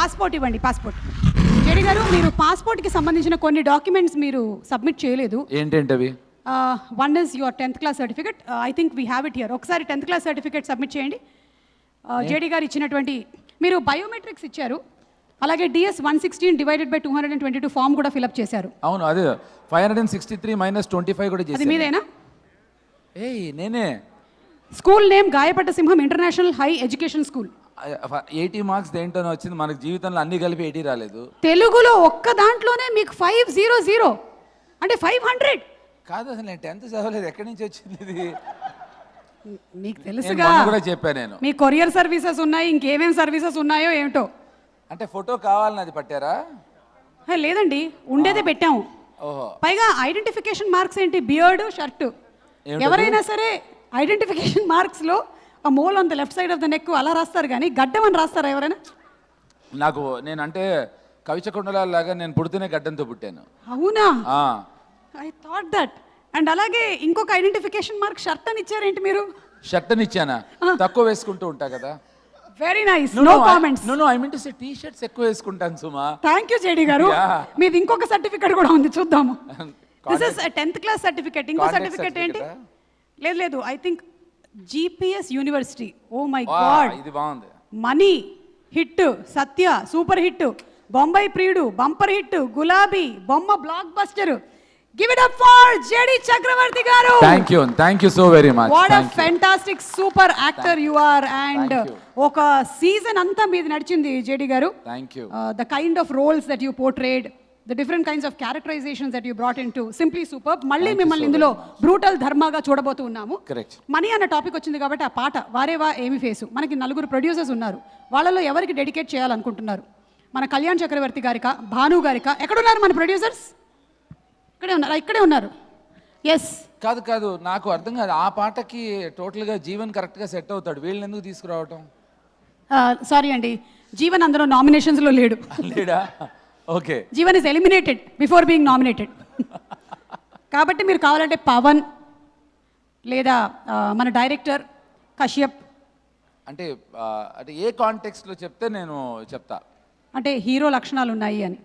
Passport ఇవ్వండి, passport. JD గారు, మీరు పాస్పోర్ట్కి సంబంధించిన కొన్ని డాక్యుమెంట్స్ మీరు సబ్మిట్ చేయలేదు. ఏంటంటవి? One is your 10th class certificate. I think we have it here. ఒకసారి 10th క్లాస్ సర్టిఫికెట్ సబ్మిట్ చేయండి. జేడి గారు ఇచ్చినటువంటి, మీరు బయోమెట్రిక్స్ ఇచ్చారు, అలాగే DS 116 డివైడెడ్ బై 222 ఫామ్ కూడా ఫిల్అప్ చేశారు. అవును, అదే 563 - 25 కూడా అది చేశాను. మీదేనా? ఏయ్ నేనే. School name Gayapatta Simham international high education school. 80 marks దేంట్లోనే వచ్చింది, మనకు జీవితంలో అన్ని కలిపి 80 రాలేదు. తెలుగులో ఒక్క దాంట్లోనే మీకు 500 అంటే 500. కాదు, అసలు నేను 10th చదవలేదు, ఎక్కడి నుంచి వచ్చింది ఇది? మీకు తెలుసుగా, కూడా చెప్పాను నేను. మీ కొరియర్ సర్వీసెస్ ఉన్నాయి, ఇంకేమేం సర్వీసెస్ ఉన్నాయో ఏమిటో. అంటే ఫోటో కావాలని అది పట్టారా? లేదండి, ఉండేదే పెట్టాము. ఓహో. పైగా ఐడెంటిఫికేషన్ మార్క్స్ ఏంటి, బియర్డ్, షర్ట్. ఎవరైనా సరే ఐడెంటిఫికేషన్ మార్క్స్లో ఆ mole on the left side of the neck అలా రాస్తారు, కానీ గడ్డం అని రాస్తారా ఎవరైనా? నాకు నేనంటే కవిచకుండలాగా నేను పుడితేనే గడ్డంతో పుట్టాను. అవునా? I thought that. అండ్ అలాగే ఇంకొక ఐడెంటిఫికేషన్ మార్క్ షర్ట్ అని ఇచ్చారేంటి మీరు? షర్ట్ అని ఇచ్చానా? తక్కువ వేసుకుంటూ ఉంటా కదా. Very nice, no comments. No I mean to say T-shirts ఎక్కువ వేసుకుంటాను సుమా. థ్యాంక్ యూ జేడి గారు. మీది ఇంకొక సర్టిఫికెట్ కూడా ఉంది, చూద్దాము. This is 10th class certificate. ఇంకో సర్టిఫికెట్ ఏంటి? లేదు, I think GPS university. Oh my god, ఇది బాగుంది. Money hit, Satya super hit, Bombayi Priyudu bumper hit, Gulabi Bomma blockbuster. Give it up for JD Chakravarthi garu. Thank you so very much. What a fantastic super actor you are. And ఒక season అంతా మీది నడిచింది JD garu. Thank you. The kind of roles that you portrayed, the different kinds of characterizations that you brought into simply superb. మళ్ళీ మిమ్మల్ని ఇందులో brutal ధర్మాగా చూడబోతూ ఉన్నాము. Money అన్న topic వచ్చింది కాబట్టి ఆ పాట వారేవా ఏమి ఫేసు. మనకి 4 ప్రొడ్యూసర్స్ ఉన్నారు, వాళ్ళలో ఎవరికి డెడికేట్ చేయాలనుకుంటున్నారు? మన కళ్యాణ్ చక్రవర్తి గారికా, భాను గారికా? ఎక్కడున్నారు మన ప్రొడ్యూసర్స్? ఇక్కడే ఉన్నారు. ఎస్. కాదు, నాకు అర్థం కాదు, ఆ పాటకి టోటల్గా జీవన్ కరెక్ట్గా సెట్ అవుతాడు, వీళ్ళని ఎందుకు తీసుకురావటం? సారీ అండి, జీవన్ అందరూ నామినేషన్స్లో లేడు. లేడా? Okay. Jeevan is eliminated before being nominated. కాబట్టి మీరు కావాలంటే పవన్ లేదా మన డైరెక్టర్ కశ్యప్, అంటే ఏ కాంటెక్స్ట్లో చెప్తే నేను చెప్తా, అంటే హీరో లక్షణాలు ఉన్నాయి అని.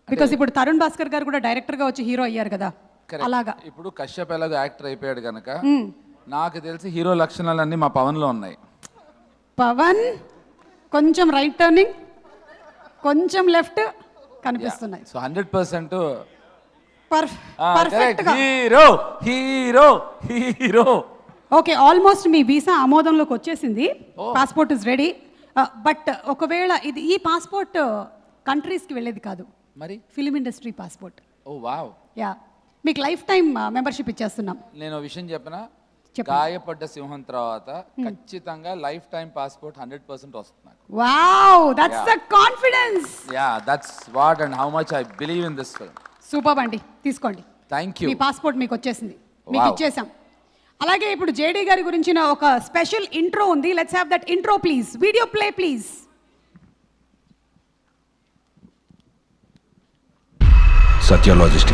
బికాస్ ఇప్పుడు తరుణ్ భాస్కర్ గారు కూడా డైరెక్టర్గా వచ్చి హీరో అయ్యారు కదా, అలాగా. ఇప్పుడు కశ్యప్ ఎలాగో యాక్టర్ అయిపోయాడు కనుక నాకు తెలిసి హీరో లక్షణాలన్నీ మా పవన్లో ఉన్నాయి. పవన్ కొంచెం రైట్ టర్నింగ్, కొంచెం లెఫ్ట్ కనిపిస్తున్నాయి. So 100% perfect hero. Okay, almost మీ వీసా ఆమోదంలోకి వచ్చేసింది. Passport is ready. బట్ ఒకవేళ ఈ పాస్పోర్ట్ కంట్రీస్కి వెళ్ళేది కాదు, మరి ఫిలిం ఇండస్ట్రీ పాస్పోర్ట్. ఓ వావ్. యా, మీకు లైఫ్ టైం మెంబర్షిప్ ఇచ్చేస్తున్నాం. నేను విషయం చెప్పనా, గాయపడ్డ సింహం తర్వాత ఖచ్చితంగా లైఫ్ టైం పాస్పోర్ట్ 100% వస్తుంది. Wow, that's the confidence. Yeah, that's what and how much I believe in this film. Super అండి, తీసుకోండి. Thank you. మీ పాస్పోర్ట్ మీకు వచ్చేసింది, మీకు ఇచ్చేసాం. అలాగే ఇప్పుడు జేడి గారి గురించిన ఒక స్పెషల్ ఇంట్రో ఉంది. Let's have that intro please. Video play please. Satya logistics